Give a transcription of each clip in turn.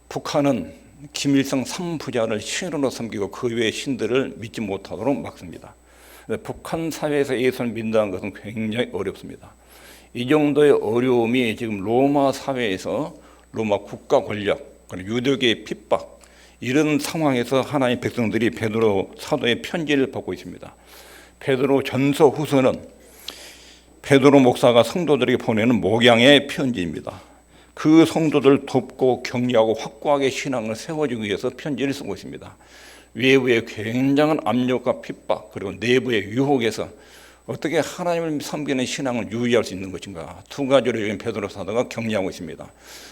북한은 김일성 3부자를 신으로 섬기고 그 외의 신들을 믿지 못하도록 막습니다. 북한 사회에서 예수를 믿는다는 것은 굉장히 어렵습니다. 이 정도의 어려움이 지금 로마 사회에서 로마 국가 권력, 그리고 유대교의 핍박, 이런 상황에서 하나님의 백성들이 베드로 사도의 편지를 받고 있습니다. 베드로 전서 후서는 베드로 목사가 성도들에게 보내는 목양의 편지입니다. 그 성도들 돕고 격려하고 확고하게 신앙을 세워주기 위해서 편지를 쓰고 있습니다. 외부의 굉장한 압력과 핍박, 그리고 내부의 유혹에서 어떻게 하나님을 섬기는 신앙을 유지할 수 있는 것인가, 두 가지로 여기 베드로 사도가 격려하고 있습니다.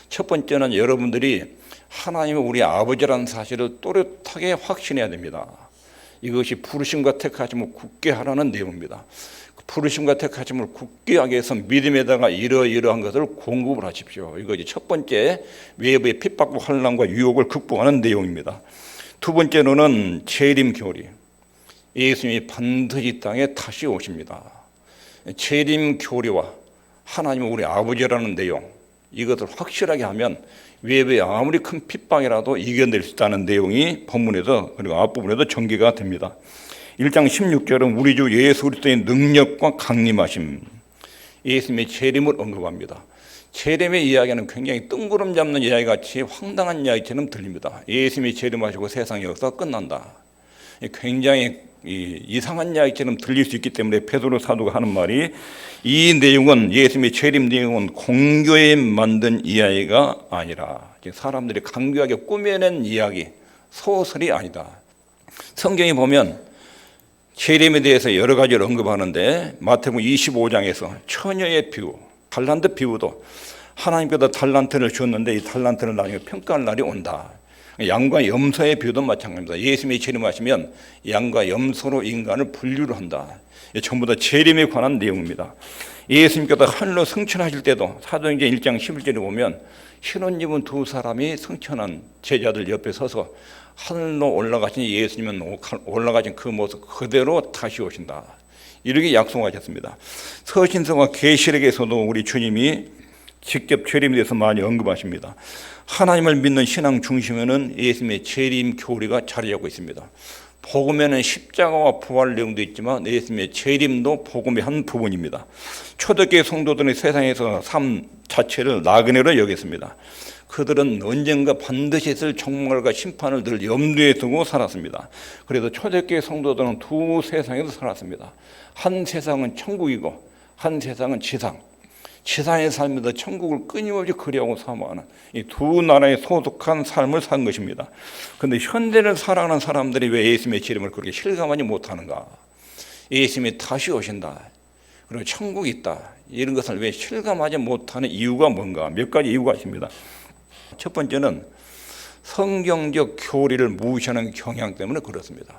첫 번째는 여러분들이 하나님은 우리 아버지라는 사실을 또렷하게 확신해야 됩니다. 이것이 부르심과 택하심을 굳게 하라는 내용입니다. 부르심과 택하심을 굳게 하기 위해서 믿음에다가 이러이러한 것을 공급을 하십시오. 이것이 첫 번째, 외부의 핍박과 환난과 유혹을 극복하는 내용입니다. 두 번째로는 재림 교리. 예수님이 반드시 땅에 다시 오십니다. 재림 교리와 하나님은 우리 아버지라는 내용, 이것을 확실하게 하면 외부에 아무리 큰 핍박이라도 이겨낼 수 있다는 내용이 본문에서 그리고 앞부분에도 전개가 됩니다. 1장 16절은 우리 주 예수 그리스도의 능력과 강림하심, 예수님의 재림을 언급합니다. 재림의 이야기는 굉장히 뜬구름 잡는 이야기같이 황당한 이야기처럼 들립니다. 예수님이 재림하시고 세상의 역사가 끝난다. 굉장히 이상한 이야기처럼 들릴 수 있기 때문에 베드로 사도가 하는 말이, 이 내용은, 예수님의 재림 내용은 공교에 만든 이야기가 아니라 사람들이 강교하게 꾸며낸 이야기, 소설이 아니다. 성경에 보면 재림에 대해서 여러 가지를 언급하는데 마태복음 25장에서 처녀의 비유, 달란트 비유도 하나님께서 달란트를 줬는데 이 달란트를 나중에 평가할 날이 온다. 양과 염소의 비유도 마찬가지입니다. 예수님이 재림하시면 양과 염소로 인간을 분류를 한다. 전부 다 재림에 관한 내용입니다. 예수님께서 하늘로 승천하실 때도 사도행전 1장 11절에 보면 신혼 입은 두 사람이 승천한 제자들 옆에 서서 하늘로 올라가신 예수님은 올라가신 그 모습 그대로 다시 오신다, 이렇게 약속하셨습니다. 서신서와 계시록에서도 우리 주님이 직접 재림에 대해서 많이 언급하십니다. 하나님을 믿는 신앙 중심에는 예수님의 재림 교리가 자리하고 있습니다. 복음에는 십자가와 부활 내용도 있지만 예수님의 재림도 복음의 한 부분입니다. 초대교회 성도들은 세상에서 삶 자체를 나그네로 여겼습니다. 그들은 언젠가 반드시 있을 종말과 심판을 늘 염두에 두고 살았습니다. 그래서 초대교회 성도들은 두 세상에서 살았습니다. 한 세상은 천국이고 한 세상은 지상. 지상의 삶에서 천국을 끊임없이 그리워하고 사모하는 이 두 나라에 소속한 삶을 산 것입니다. 그런데 현대를 살아가는 사람들이 왜 예수님의 재림을 그렇게 실감하지 못하는가? 예수님이 다시 오신다, 그리고 천국이 있다, 이런 것을 왜 실감하지 못하는 이유가 뭔가? 몇 가지 이유가 있습니다. 첫 번째는 성경적 교리를 무시하는 경향 때문에 그렇습니다.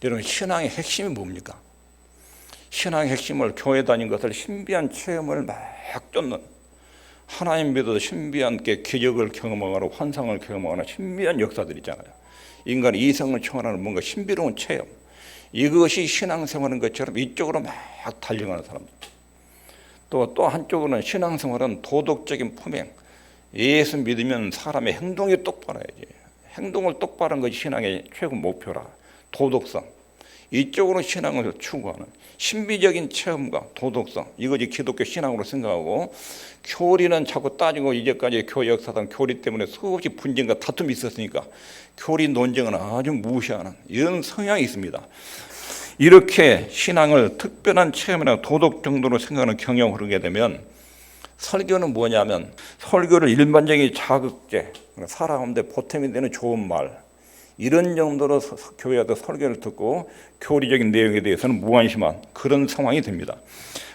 여러분, 신앙의 핵심이 뭡니까? 신앙의 핵심을 교회 다닌 것을 신비한 체험을 막 쫓는, 하나님 믿어도 신비한 기적을 경험하거나 환상을 경험하거나 신비한 역사들 있잖아요. 인간의 이성을 초월하는 뭔가 신비로운 체험, 이것이 신앙생활인 것처럼 이쪽으로 막 달려가는 사람들. 또 한쪽으로는 신앙생활은 도덕적인 품행, 예수 믿으면 사람의 행동이 똑바라야지, 행동을 똑바른 것이 신앙의 최고 목표라, 도덕성. 이쪽으로 신앙을 추구하는 신비적인 체험과 도덕성, 이것이 기독교 신앙으로 생각하고, 교리는 자꾸 따지고, 이제까지 교회 역사상 교리 때문에 수없이 분쟁과 다툼이 있었으니까 교리 논쟁은 아주 무시하는 이런 성향이 있습니다. 이렇게 신앙을 특별한 체험이나 도덕 정도로 생각하는 경향이 흐르게 되면 설교는 뭐냐면, 설교를 일반적인 자극제, 살아가는데 보탬이 되는 좋은 말, 이런 정도로 교회에서 설교를 듣고 교리적인 내용에 대해서는 무관심한 그런 상황이 됩니다.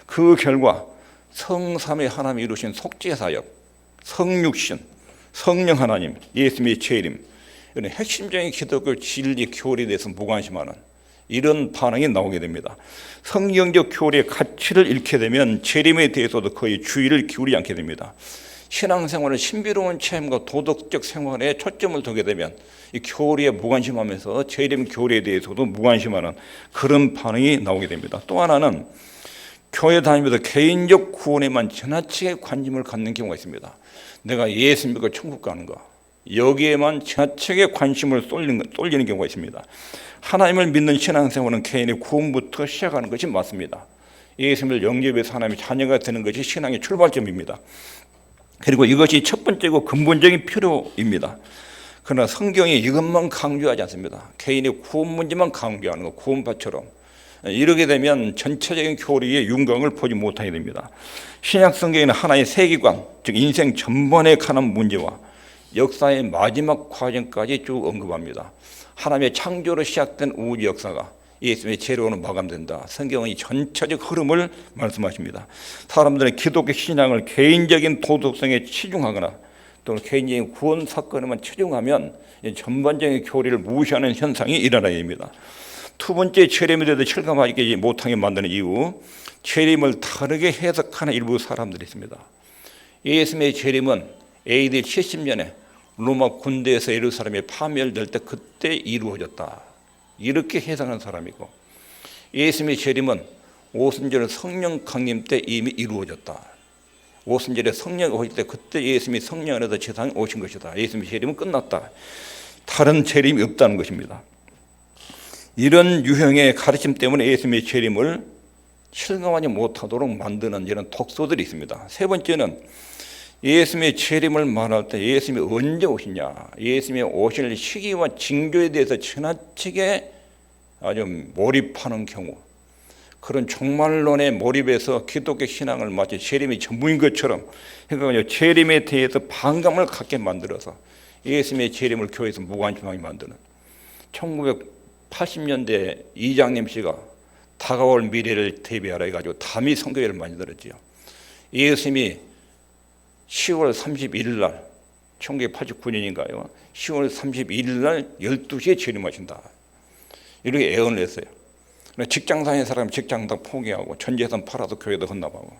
그 결과 성삼위 하나님이 이루신 속죄사역, 성육신, 성령 하나님, 예수님의 재림, 이런 핵심적인 기독교 진리 교리에 대해서 무관심하는 이런 반응이 나오게 됩니다. 성경적 교리의 가치를 잃게 되면 재림에 대해서도 거의 주의를 기울이지 않게 됩니다. 신앙생활은 신비로운 체험과 도덕적 생활에 초점을 두게 되면 이 교리에 무관심하면서 재림 교리에 대해서도 무관심하는 그런 반응이 나오게 됩니다. 또 하나는 교회 다니면서 개인적 구원에만 지나치게 관심을 갖는 경우가 있습니다. 내가 예수 믿고 천국 가는 거, 여기에만 지나치게 관심을 쏠리는 경우가 있습니다. 하나님을 믿는 신앙생활은 개인의 구원부터 시작하는 것이 맞습니다. 예수님을 영접해서 하나님의 자녀가 되는 것이 신앙의 출발점입니다. 그리고 이것이 첫 번째고 근본적인 필요입니다. 그러나 성경이 이것만 강조하지 않습니다. 개인의 구원 문제만 강조하는 것, 구원파처럼. 이렇게 되면 전체적인 교리의 윤곽을 보지 못하게 됩니다. 신약 성경에는 하나의 세계관, 즉 인생 전반에 관한 문제와 역사의 마지막 과정까지 쭉 언급합니다. 하나님의 창조로 시작된 우주 역사가 예수님의 재로는 마감된다. 성경은 이 전체적 흐름을 말씀하십니다. 사람들의 기독교 신앙을 개인적인 도덕성에 치중하거나 또는 개인적인 구원 사건에만 치중하면 전반적인 교리를 무시하는 현상이 일어나야 됩니다. 두 번째, 재림에 대해서 실감하지 못하게 만드는 이유, 재림을 다르게 해석하는 일부 사람들이 있습니다. 예수님의 재림은 AD 70년에 로마 군대에서 예루살렘이 파멸될 때 그때 이루어졌다, 이렇게 해석하는 사람이고, 예수님의 재림은 오순절 성령 강림 때 이미 이루어졌다. 오순절에 성령이 오실 때 그때 예수님이 성령 안에서 세상에 오신 것이다. 예수님의 재림은 끝났다. 다른 재림이 없다는 것입니다. 이런 유형의 가르침 때문에 예수님의 재림을 실감하지 못하도록 만드는 이런 독소들이 있습니다. 세 번째는 예수님의 재림을 말할 때 예수님이 언제 오시냐, 예수님이 오실 시기와 징조에 대해서 지나치게 아주 몰입하는 경우, 그런 종말론에 몰입해서 기독교 신앙을 마치 재림이 전부인 것처럼 재림에 대해서 반감을 갖게 만들어서 예수님의 재림을 교회에서 무관심하게 만드는, 1980년대 이장님 씨가 다가올 미래를 대비하라 해가지고 다미 선교회를 만들었지요. 예수님이 10월 31일 날, 1989년인가요? 10월 31일 날 12시에 재림하신다, 이렇게 애언을 했어요. 직장 다니는 사람 직장 다 포기하고 전 재산 팔아서 교회도 헌납하고,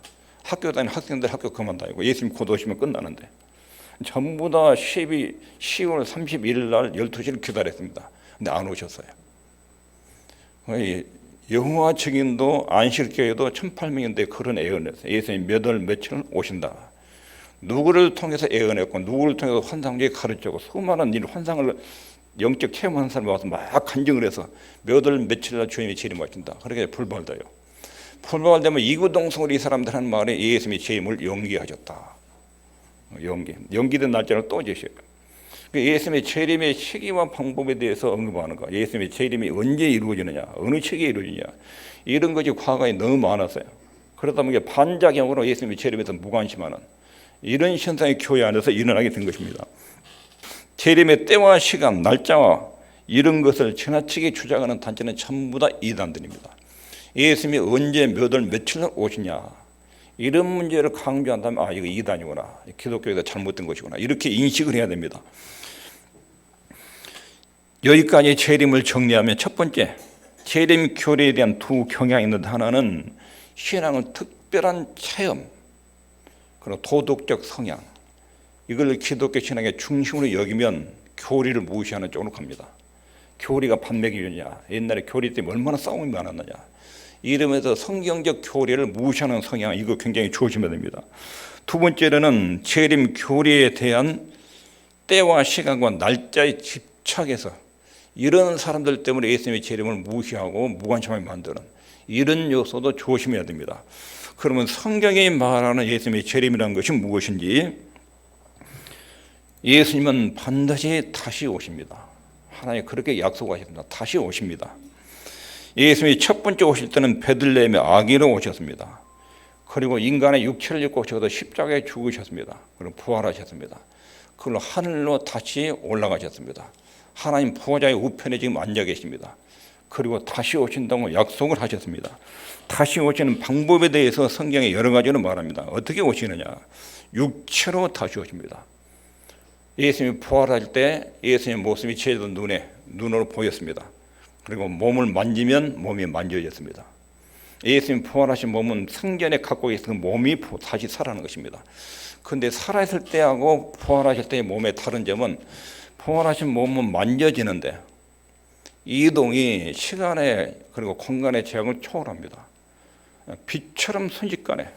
학교 다니는 학생들 학교 그만 다니고, 예수님 곧 오시면 끝나는데 전부 다 10월 31일 날 12시를 기다렸습니다. 근데 안 오셨어요. 여호와 증인도 안식교회도 1800년대에 그런 애언을 했어요. 예수님 몇 월 며칠은 오신다. 누구를 통해서 애언했고 누구를 통해서 환상적이 가르치고 수많은 일 환상을 영적 체험하는 사람이 와서 막 간증을 해서 몇 월 며칠 날 주님이 재림하신다. 그렇게 불발돼요. 불발되면 이구동성으로 이 사람들 한 말에 예수님이 재림을 연기하셨다. 연기된 날짜를 또 제시해요. 예수님의 재림의 시기와 방법에 대해서 언급하는 거, 예수님의 재림이 언제 이루어지느냐, 어느 시기에 이루어지냐, 이런 것이 과거에 너무 많았어요. 그러다 보니까 반작용으로 예수님의 재림에서 무관심하는 이런 현상이 교회 안에서 일어나게 된 것입니다. 재림의 때와 시간, 날짜와 이런 것을 지나치게 주장하는 단체는 전부 다 이단들입니다. 예수님이 언제 몇 월 며칠 날 오시냐, 이런 문제를 강조한다면 이거 이단이구나, 기독교에서 잘못된 것이구나, 이렇게 인식을 해야 됩니다. 여기까지 재림을 정리하면, 첫 번째, 재림 교리에 대한 두 경향이 있는데, 하나는 신앙의 특별한 체험, 그리고 도덕적 성향, 이걸 기독교 신앙의 중심으로 여기면 교리를 무시하는 쪽으로 갑니다. 교리가 반맥이냐, 옛날에 교리 때문에 얼마나 싸움이 많았느냐, 이러면서 성경적 교리를 무시하는 성향, 이거 굉장히 조심해야 됩니다. 두 번째로는 재림 교리에 대한 때와 시간과 날짜에 집착해서 이런 사람들 때문에 예수님의 재림을 무시하고 무관심하게 만드는 이런 요소도 조심해야 됩니다. 그러면 성경이 말하는 예수님의 재림이라는 것이 무엇인지, 예수님은 반드시 다시 오십니다. 하나님 그렇게 약속하셨습니다. 다시 오십니다. 예수님이 첫 번째 오실 때는 베들레헴의 아기로 오셨습니다. 그리고 인간의 육체를 입고 오셔서 십자가에 죽으셨습니다. 그리고 부활하셨습니다. 그걸로 하늘로 다시 올라가셨습니다. 하나님 보좌의 우편에 지금 앉아 계십니다. 그리고 다시 오신다고 약속을 하셨습니다. 다시 오시는 방법에 대해서 성경에 여러 가지로 말합니다. 어떻게 오시느냐, 육체로 다시 오십니다. 예수님이 부활할 때 예수님의 모습이 제자들 눈으로 보였습니다. 그리고 몸을 만지면 몸이 만져졌습니다. 예수님 부활하신 몸은 생전에 갖고 있던 몸이 다시 살아나는 것입니다. 그런데 살아있을 때하고 부활하실 때의 몸의 다른 점은, 부활하신 몸은 만져지는데 이동이 시간에 그리고 공간의 제약을 초월합니다. 빛처럼 순식간에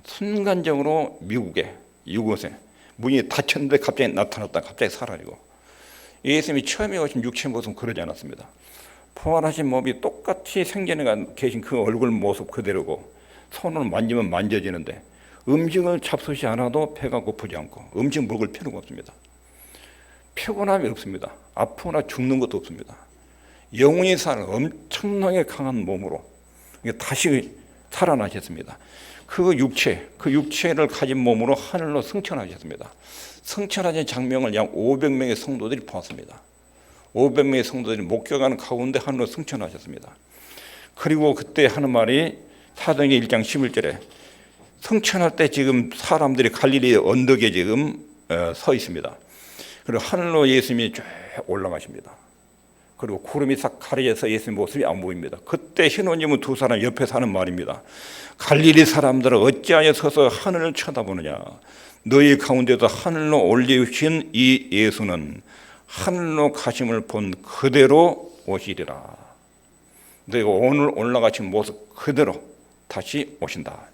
순간적으로 미국에 이곳에 문이 닫혔는데 갑자기 나타났다, 갑자기 사라지고. 예수님이 처음에 오신 육체의 모습은 그러지 않았습니다. 부활하신 몸이 똑같이 생전에 계신 그 얼굴 모습 그대로고, 손을 만지면 만져지는데 음식을 잡수지 않아도 배가 고프지 않고 음식 먹을 필요가 없습니다. 피곤함이 없습니다. 아프거나 죽는 것도 없습니다. 영원히 사는 엄청나게 강한 몸으로 다시 살아나셨습니다. 그 육체를 가진 몸으로 하늘로 승천하셨습니다. 승천하신 장면을 약 500명의 성도들이 보았습니다. 500명의 성도들이 목격하는 가운데 하늘로 승천하셨습니다. 그리고 그때 하는 말이 사도행전 1장 11절에 승천할 때 지금 사람들이 갈릴리 언덕에 지금 서 있습니다. 그리고 하늘로 예수님이 쭉 올라가십니다. 그리고 구름이 싹 가려져서 예수님 모습이 안 보입니다. 그때 신혼여부 두 사람 옆에서 하는 말입니다. 갈릴리 사람들은 어찌하여 서서 하늘을 쳐다보느냐. 너희 가운데서 하늘로 올리신 이 예수는 하늘로 가심을 본 그대로 오시리라. 너희가 오늘 올라가신 모습 그대로 다시 오신다.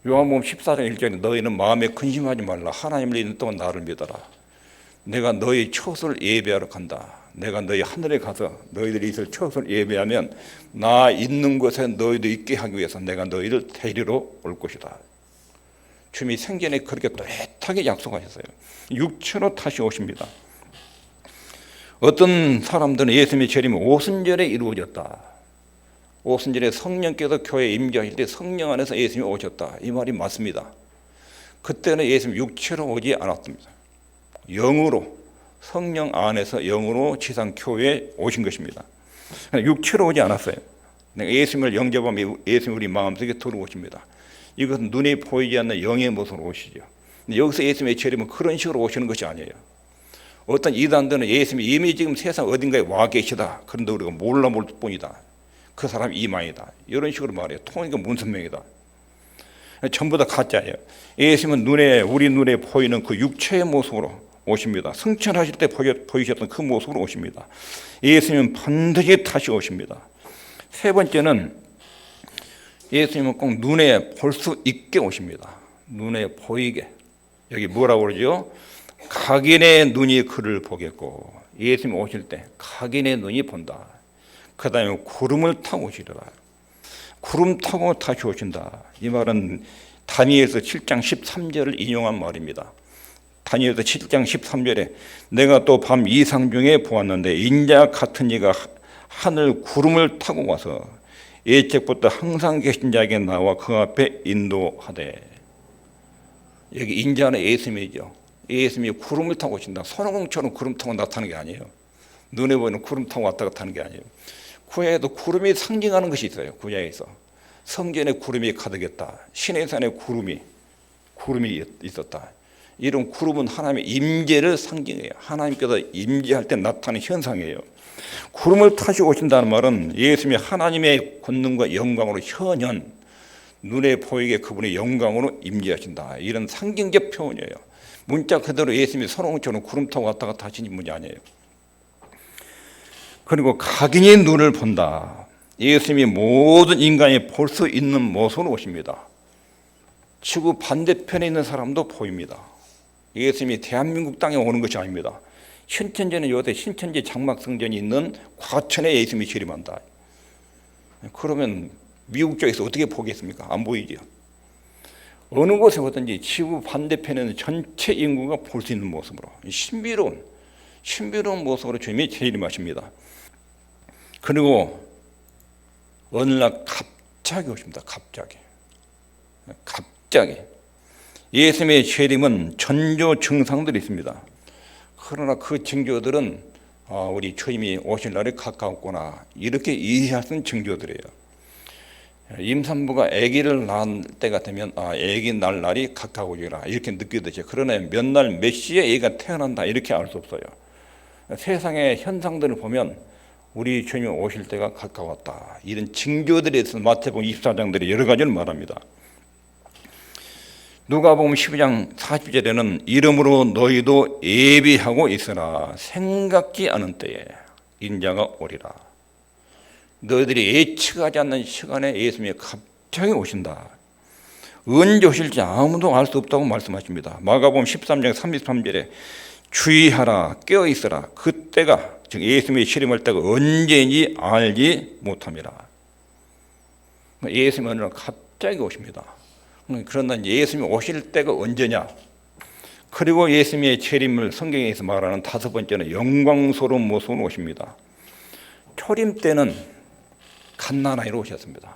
요한복음 14장 1절에 너희는 마음에 근심하지 말라. 하나님을 믿는 동안 나를 믿어라. 내가 너희 처소를 예배하러 간다. 내가 너희 하늘에 가서 너희들이 있을 처소를 예배하면 나 있는 곳에 너희도 있게 하기 위해서 내가 너희를 데리러 올 것이다. 주님이 생전에 그렇게 또렷하게 약속하셨어요. 육체로 다시 오십니다. 어떤 사람들은 예수님의 재림이 오순절에 이루어졌다. 오순절에 성령께서 교회에 임재하실 때 성령 안에서 예수님이 오셨다. 이 말이 맞습니다. 그때는 예수님 육체로 오지 않았습니다. 영으로, 성령 안에서 영으로 지상 교회에 오신 것입니다. 육체로 오지 않았어요. 예수님을 영접하면 예수님 우리 마음속에 들어오십니다. 이것은 눈에 보이지 않는 영의 모습으로 오시죠. 여기서 예수님의 재림은 그런 식으로 오시는 것이 아니에요. 어떤 이단들은 예수님이 이미 지금 세상 어딘가에 와 계시다. 그런데 우리가 몰라 볼 뿐이다. 그 사람이 이만이다. 이런 식으로 말해요. 통이가 문선명이다. 전부 다 가짜예요. 예수님은 우리 눈에 보이는 그 육체의 모습으로 오십니다. 승천하실 때 보이셨던 그 모습으로 오십니다. 예수님은 반드시 다시 오십니다. 세 번째는 예수님은 꼭 눈에 볼 수 있게 오십니다. 눈에 보이게. 여기 뭐라고 그러죠? 각인의 눈이 그를 보겠고, 예수님 오실 때 각인의 눈이 본다. 그 다음에 구름을 타고 오시리라. 구름 타고 다시 오신다. 이 말은 다니엘서 7장 13절을 인용한 말입니다. 다니엘서 7장 13절에 내가 또 밤 이상 중에 보았는데 인자 같은 이가 하늘 구름을 타고 와서 예측부터 항상 계신 자에게 나와 그 앞에 인도하되. 여기 인자는 예수님이죠. 예수님이 구름을 타고 오신다. 손오공처럼 구름 타고 나타나는 게 아니에요. 눈에 보이는 구름 타고 왔다 갔다 하는 게 아니에요. 구약에도 구름이 상징하는 것이 있어요. 구약에서 성전에 구름이 가득했다. 시내산에 구름이 있었다. 이런 구름은 하나님의 임재를 상징해요. 하나님께서 임재할 때 나타나는 현상이에요. 구름을 타시고 오신다는 말은 예수님이 하나님의 권능과 영광으로 현현 눈에 보이게 그분의 영광으로 임재하신다. 이런 상징적 표현이에요. 문자 그대로 예수님이 선홍처럼 구름 타고 왔다 갔다 하시는 분이 아니에요. 그리고 각인의 눈을 본다. 예수님이 모든 인간이 볼 수 있는 모습으로 오십니다. 지구 반대편에 있는 사람도 보입니다. 예수님이 대한민국 땅에 오는 것이 아닙니다. 신천지는 요새 신천지 장막성전이 있는 과천에 예수님이 재림한다. 그러면 미국 쪽에서 어떻게 보겠습니까? 안 보이죠. 어느 곳에 오든지 지구 반대편에는 전체 인구가 볼 수 있는 모습으로 신비로운 모습으로 주님이 재림하십니다. 그리고 어느 날 갑자기 오십니다. 갑자기 예수님의 재림은 전조 증상들이 있습니다. 그러나 그 징조들은 우리 주님이 오실 날이 가까웠구나 이렇게 이해할 수 있는 징조들이에요. 임산부가 아기를 낳을 때가 되면 아기 낳을 날이 가까워지라 이렇게 느끼듯이, 그러나 몇 날 몇 시에 아기가 태어난다 이렇게 알 수 없어요. 세상의 현상들을 보면 우리 주님이 오실 때가 가까웠다. 이런 징조들에 대해서 마태복음 24장들이 여러 가지를 말합니다. 누가복음 12장 40절에는 이름으로 너희도 예비하고 있으라. 생각지 않은 때에 인자가 오리라. 너희들이 예측하지 않는 시간에 예수님이 갑자기 오신다. 언제 오실지 아무도 알 수 없다고 말씀하십니다. 마가복음 13장 33절에 주의하라 깨어있으라 그때가 즉 예수님이 재림할 때가 언제인지 알지 못함이라. 예수님은 어느 날 갑자기 오십니다. 그러나 예수님이 오실 때가 언제냐? 그리고 예수님의 재림을 성경에서 말하는 다섯 번째는 영광스러운 모습으로 오십니다. 초림 때는 갓난아이로 오셨습니다.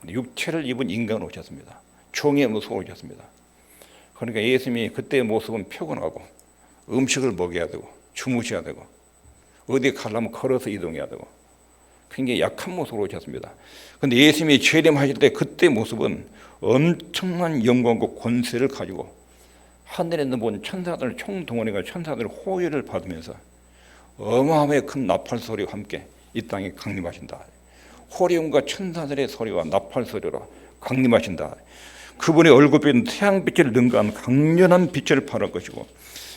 육체를 입은 인간으로 오셨습니다. 종의 모습으로 오셨습니다. 그러니까 예수님이 그때의 모습은 피곤하고 음식을 먹여야 되고 주무셔야 되고 어디 가려면 걸어서 이동해야 되고 굉장히 약한 모습으로 오셨습니다. 그런데 예수님이 재림하실 때 그때의 모습은 엄청난 영광과 권세를 가지고 하늘에 있는 모든 천사들 총동원해가 천사들 호의를 받으면서 어마어마하게 큰 나팔 소리와 함께 이 땅에 강림하신다. 호리온과 천사들의 소리와 나팔 소리로 강림하신다. 그분의 얼굴빛은 태양빛을 능가한 강렬한 빛을 발할 것이고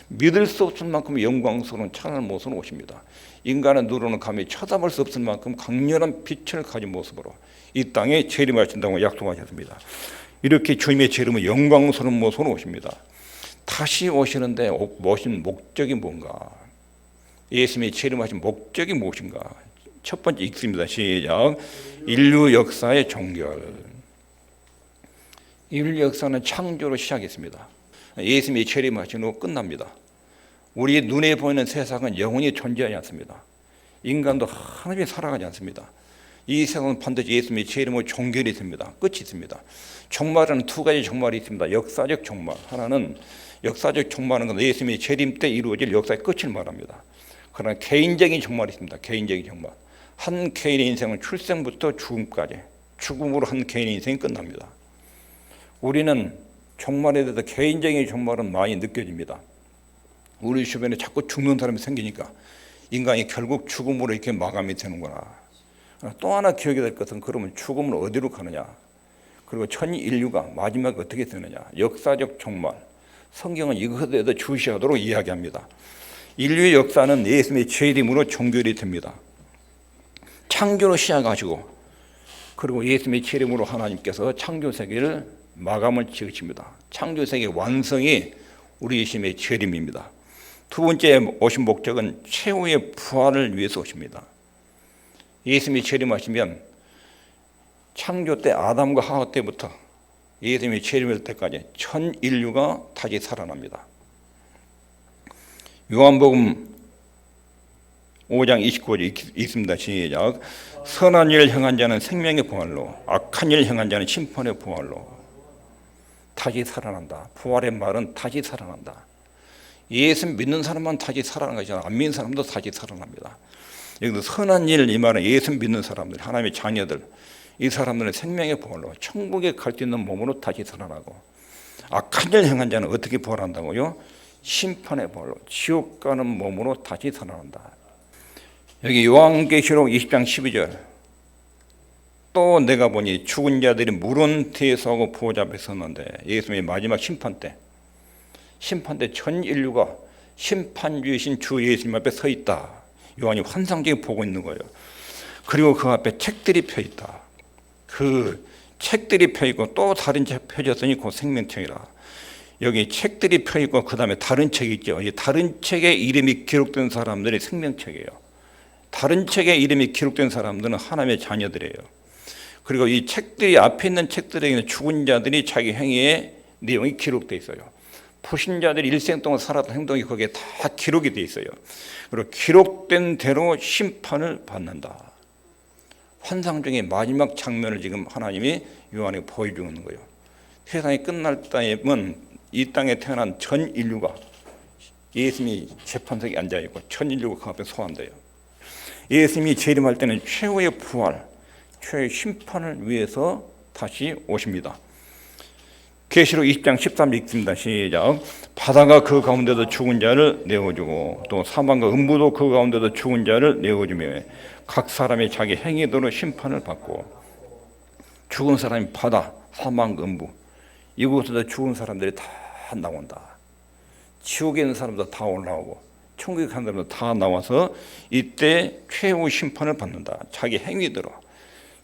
믿을 수 없을 만큼 영광스러운 찬란한 모습으로 오십니다. 인간의 눈으로는 감히 쳐다볼 수 없을 만큼 강렬한 빛을 가진 모습으로 이 땅에 재림하신다고 약속하셨습니다. 이렇게 주님의 재림은 영광스러운 모습으로 오십니다. 다시 오시는데 오신 목적이 뭔가? 예수님이 재림하신 목적이 무엇인가? 첫 번째 읽습니다. 시작. 인류 역사의 종결. 인류 역사는 창조로 시작했습니다. 예수님이 재림하신 후 끝납니다. 우리 눈에 보이는 세상은 영원히 존재하지 않습니다. 인간도 하나님이 살아가지 않습니다. 이 세상은 반드시 예수님의 재림 후 종결이 됩니다. 끝이 있습니다. 종말은 두 가지 종말이 있습니다. 역사적 종말. 하나는 역사적 종말은 예수님의 재림 때 이루어질 역사의 끝을 말합니다. 그러나 개인적인 종말이 있습니다. 개인적인 종말. 한 개인의 인생은 출생부터 죽음까지 죽음으로 한 개인의 인생이 끝납니다. 우리는 종말에 대해서 개인적인 종말은 많이 느껴집니다. 우리 주변에 자꾸 죽는 사람이 생기니까 인간이 결국 죽음으로 이렇게 마감이 되는구나. 또 하나 기억이 될 것은 그러면 죽음은 어디로 가느냐? 그리고 전 인류가 마지막에 어떻게 되느냐? 역사적 종말. 성경은 이것에 대해서 주시하도록 이야기합니다. 인류의 역사는 예수님의 재림으로 종결이 됩니다. 창조로 시작하시고 그리고 예수님의 재림으로 하나님께서 창조 세계를 마감을 지으십니다. 창조 세계 완성이 우리 예수님의 재림입니다. 두 번째 오신 목적은 최후의 부활을 위해서 오십니다. 예수님이 재림하시면 창조 때 아담과 하와 때부터 예수님이 재림할 때까지 전 인류가 다시 살아납니다. 요한복음 5장 29절 있습니다. 시작. 선한 일을 행한 자는 생명의 부활로 악한 일을 행한 자는 심판의 부활로 다시 살아난다. 부활의 말은 다시 살아난다. 예수 믿는 사람만 다시 살아나는 것이 아니라 안 믿는 사람도 다시 살아납니다. 여기서 선한 일 이 말은 예수 믿는 사람들, 하나님의 자녀들, 이 사람들은 생명의 부활로 천국에 갈 수 있는 몸으로 다시 살아나고 악한 일을 행한 자는 어떻게 부활한다고요? 심판의 부활로 지옥 가는 몸으로 다시 살아난다. 여기 요한계시록 20장 12절 또 내가 보니 죽은 자들이 물은 퇴소하고 보호자 앞에 섰는데 예수님의 마지막 심판 때 전 인류가 심판주이신 주 예수님 앞에 서 있다. 요한이 환상적으로 보고 있는 거예요. 그리고 그 앞에 책들이 펴 있다. 그 책들이 펴 있고 또 다른 책 펴졌으니 그 생명책이라. 여기 책들이 펴 있고 그 다음에 다른 책이 있죠. 이 다른 책에 이름이 기록된 사람들이 생명책이에요. 다른 책에 이름이 기록된 사람들은 하나님의 자녀들이에요. 그리고 이 책들이 앞에 있는 책들에게는 죽은 자들이 자기 행위의 내용이 기록되어 있어요. 불신자들이 일생 동안 살았던 행동이 거기에 다 기록이 되어 있어요. 그리고 기록된 대로 심판을 받는다. 환상 중에 마지막 장면을 지금 하나님이 요한에게 보여주는 거예요. 세상이 끝날 때면 이 땅에 태어난 전 인류가 예수님이 재판석에 앉아있고 전 인류가 그 앞에 소환돼요. 예수님이 재림할 때는 최후의 부활, 최후의 심판을 위해서 다시 오십니다. 계시록 20장 13절 읽습니다. 시작. 바다가 그 가운데도 죽은 자를 내어주고 또 사망과 음부도 그 가운데도 죽은 자를 내어주며 각 사람이 자기 행위대로 심판을 받고 죽은 사람이 바다, 사망, 음부 이곳에서 죽은 사람들이 다 나온다. 지옥에 있는 사람도 다 올라오고 천국에 가는 사람도 다 나와서 이때 최후 심판을 받는다. 자기 행위대로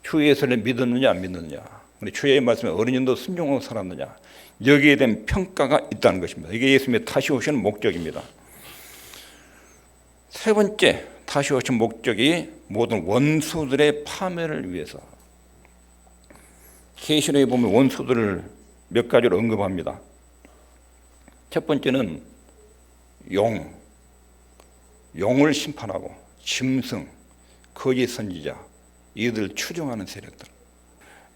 주 예수를 믿었느냐 안 믿느냐 우리 주의 말씀에 어느 정도 순종하고 살았느냐, 여기에 대한 평가가 있다는 것입니다. 이게 예수님의 다시 오시는 목적입니다. 세 번째 다시 오신 목적이 모든 원수들의 파멸을 위해서. 계시록에 보면 원수들을 몇 가지로 언급합니다. 첫 번째는 용을 심판하고 짐승, 거짓 선지자, 이들 추종하는 세력들.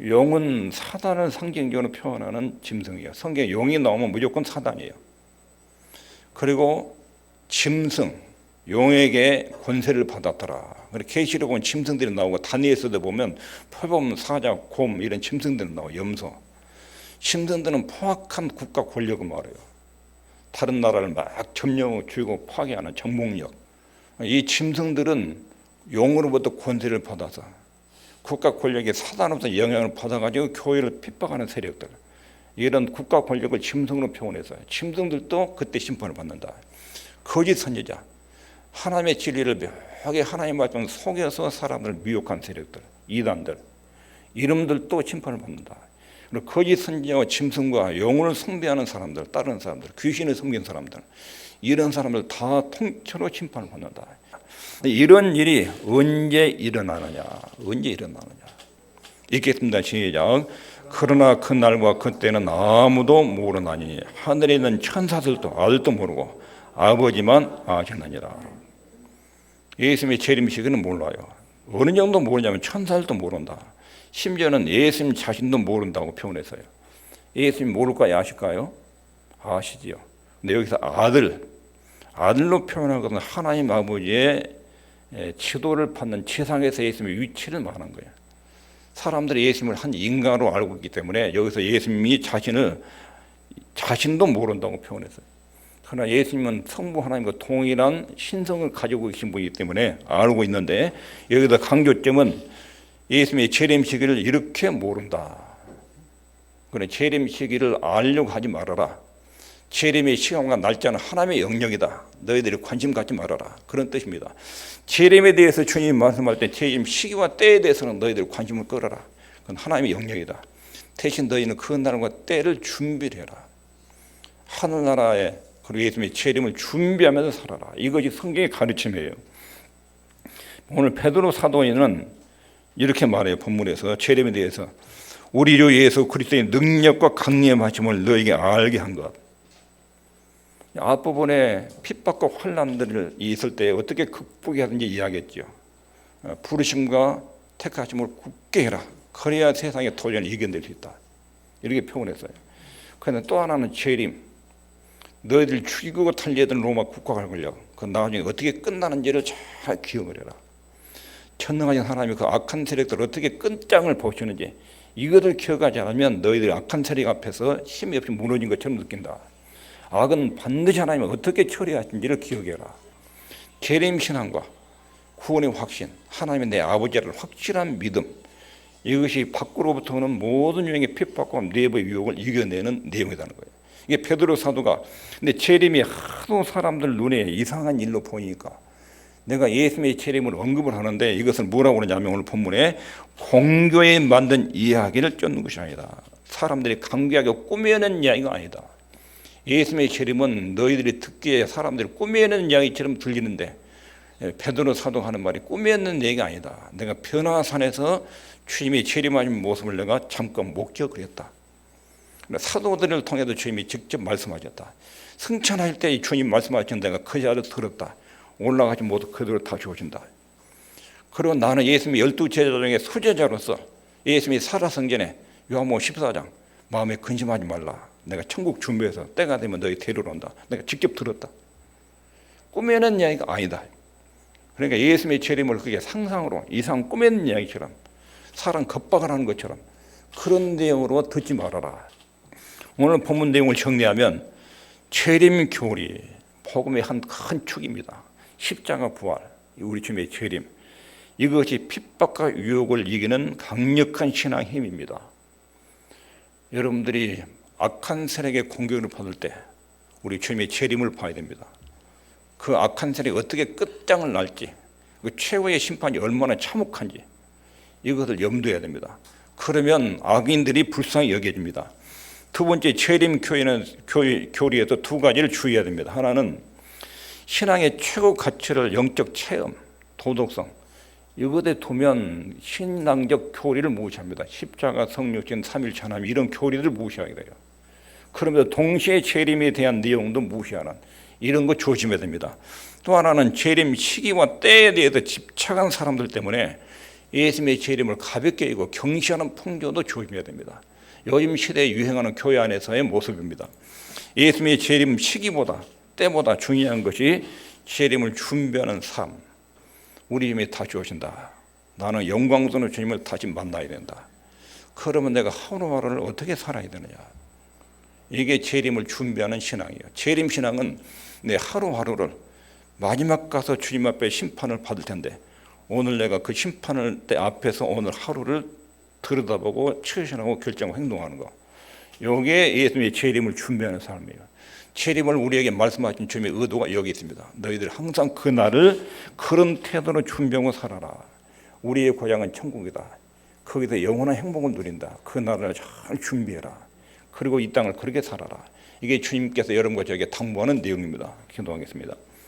용은 사단을 상징적으로 표현하는 짐승이에요. 성경에 용이 나오면 무조건 사단이에요. 그리고 짐승, 용에게 권세를 받았더라. 계시록에 보면 짐승들이 나오고 다니엘서도 보면 표범, 사자, 곰 이런 짐승들이 나와요. 염소. 짐승들은 포악한 국가 권력을 말해요. 다른 나라를 막 점령하고 죽이고 파괴하는 정복력. 이 짐승들은 용으로부터 권세를 받아서 국가 권력이 사단으로부터 영향을 받아가지고 교회를 핍박하는 세력들, 이런 국가 권력을 짐승으로 표현해서 짐승들도 그때 심판을 받는다. 거짓 선지자, 하나님의 진리를 묘하게 하나님 말씀을 속여서 사람들을 미혹한 세력들, 이단들, 이름들도 심판을 받는다. 그리고 거짓 선지자와 짐승과 영혼을 숭배하는 사람들, 따르는 사람들, 귀신을 섬긴 사람들, 이런 사람들 다 통째로 심판을 받는다. 이런 일이 언제 일어나느냐? 읽겠습니다. 시작. 그러나 그 날과 그때는 아무도 모르나니 하늘에 있는 천사들도 아들도 모르고 아버지만 아시느니라. 예수님의 재림시기는 몰라요. 어느 정도 모르냐면 천사들도 모른다. 심지어는 예수님 자신도 모른다고 표현했어요. 예수님 모를까요? 아실까요? 아시지요. 근데 여기서 아들로 표현한 것은 하나님 아버지의 지도를 받는 지상에서 예수님의 위치를 말하는 거예요. 사람들이 예수님을 한 인간으로 알고 있기 때문에 여기서 예수님이 자신도 모른다고 표현했어요. 그러나 예수님은 성부 하나님과 동일한 신성을 가지고 계신 분이기 때문에 알고 있는데, 여기서 강조점은 예수님의 재림 시기를 이렇게 모른다. 그래, 재림 시기를 알려고 하지 말아라. 재림의 시간과 날짜는 하나님의 영역이다. 너희들이 관심 갖지 말아라. 그런 뜻입니다. 재림에 대해서 주님이 말씀할 때 재림 시기와 때에 대해서는 너희들이 관심을 끌어라. 그건 하나님의 영역이다. 대신 너희는 그 날과 때를 준비를 해라. 하늘나라에 그리고 예수님의 재림을 준비하면서 살아라. 이것이 성경의 가르침이에요. 오늘 베드로 사도인은 이렇게 말해요. 본문에서 재림에 대해서 우리 주 예수 그리스도의 능력과 강림하심을 너에게 알게 한 것. 앞부분에 핍박과 환난들이 있을 때 어떻게 극복하든지 이야기했죠. 부르심과 택하심을 굳게 해라. 그래야 세상의 도전을 이겨낼 수 있다. 이렇게 표현했어요. 그런데 또 하나는 재림. 너희들 죽이고 달려든 로마 국가가 걸려. 그 나중에 어떻게 끝나는지를 잘 기억을 해라. 전능하신 하나님이 그 악한 세력들을 어떻게 끝장을 보시는지 이것을 기억하지 않으면 너희들이 악한 세력 앞에서 힘이 없이 무너진 것처럼 느낀다. 악은 반드시 하나님이 어떻게 처리하신지를 기억해라. 재림신앙과 구원의 확신, 하나님이 내 아버지를 확실한 믿음, 이것이 밖으로부터 오는 모든 유형의 핍박과 내부의 유혹을 이겨내는 내용이라는 거예요. 이게 베드로 사도가, 근데 재림이 하도 사람들 눈에 이상한 일로 보이니까 내가 예수님의 재림을 언급을 하는데 이것을 뭐라고 그러냐면 오늘 본문에 공교에 만든 이야기를 쫓는 것이 아니다. 사람들이 감기하게 꾸며낸 이야기가 아니다. 예수님의 재림은 너희들이 듣기에 사람들이 꾸며낸 이야기처럼 들리는데 베드로 사도가 하는 말이 꾸며낸 얘기가 아니다. 내가 변화산에서 주님이 재림하신 모습을 내가 잠깐 목격을 했다. 사도들을 통해서 주님이 직접 말씀하셨다. 승천할 때 주님 말씀하신 내가 그 자리를 들었다. 올라가지 못해 그대로 다시 오신다. 그리고 나는 예수님의 12제자 중에 수제자로서 예수님이 살아생전에 요한복음 14장 마음에 근심하지 말라. 내가 천국 준비해서 때가 되면 너희 데리러 온다. 내가 직접 들었다. 꾸며낸 이야기가 아니다. 그러니까 예수님의 재림을 그게 상상으로 이상 꾸며낸 이야기처럼 사람 겁박을 하는 것처럼 그런 내용으로 듣지 말아라. 오늘 본문 내용을 정리하면 재림 교리, 복음의 한 큰 축입니다. 십자가 부활, 우리 주님의 재림, 이것이 핍박과 유혹을 이기는 강력한 신앙 힘입니다. 여러분들이 악한 세력의 공격을 받을 때 우리 주님의 재림을 봐야 됩니다. 그 악한 세력이 어떻게 끝장을 날지, 그 최후의 심판이 얼마나 참혹한지 이것을 염두해야 됩니다. 그러면 악인들이 불쌍히 여겨집니다. 두 번째, 재림 교리에서 두 가지를 주의해야 됩니다. 하나는 신앙의 최고 가치를 영적 체험, 도덕성, 이것에 두면 신앙적 교리를 무시합니다. 십자가, 성육신, 삼일천함 이런 교리를 무시하게 돼요. 그러면서 동시에 재림에 대한 내용도 무시하는 이런 거 조심해야 됩니다. 또 하나는 재림 시기와 때에 대해서 집착한 사람들 때문에 예수님의 재림을 가볍게 여기고 경시하는 풍조도 조심해야 됩니다. 요즘 시대에 유행하는 교회 안에서의 모습입니다. 예수님의 재림 시기보다 때보다 중요한 것이 재림을 준비하는 삶. 우리 힘이 다시 오신다. 나는 영광스러운 주님을 다시 만나야 된다. 그러면 내가 하루하루를 어떻게 살아야 되느냐. 이게 재림을 준비하는 신앙이에요. 재림 신앙은 내 하루하루를 마지막 가서 주님 앞에 심판을 받을 텐데 오늘 내가 그 심판을 때 앞에서 오늘 하루를 들여다보고 처신하고 결정하고 행동하는 거. 이게 예수님의 재림을 준비하는 삶이에요. 재림을 우리에게 말씀하신 주님의 의도가 여기 있습니다. 너희들 항상 그 날을 그런 태도로 준비하고 살아라. 우리의 고향은 천국이다. 거기서 영원한 행복을 누린다. 그 날을 잘 준비해라. 그리고 이 땅을 그렇게 살아라. 이게 주님께서 여러분과 저에게 당부하는 내용입니다. 기도하겠습니다.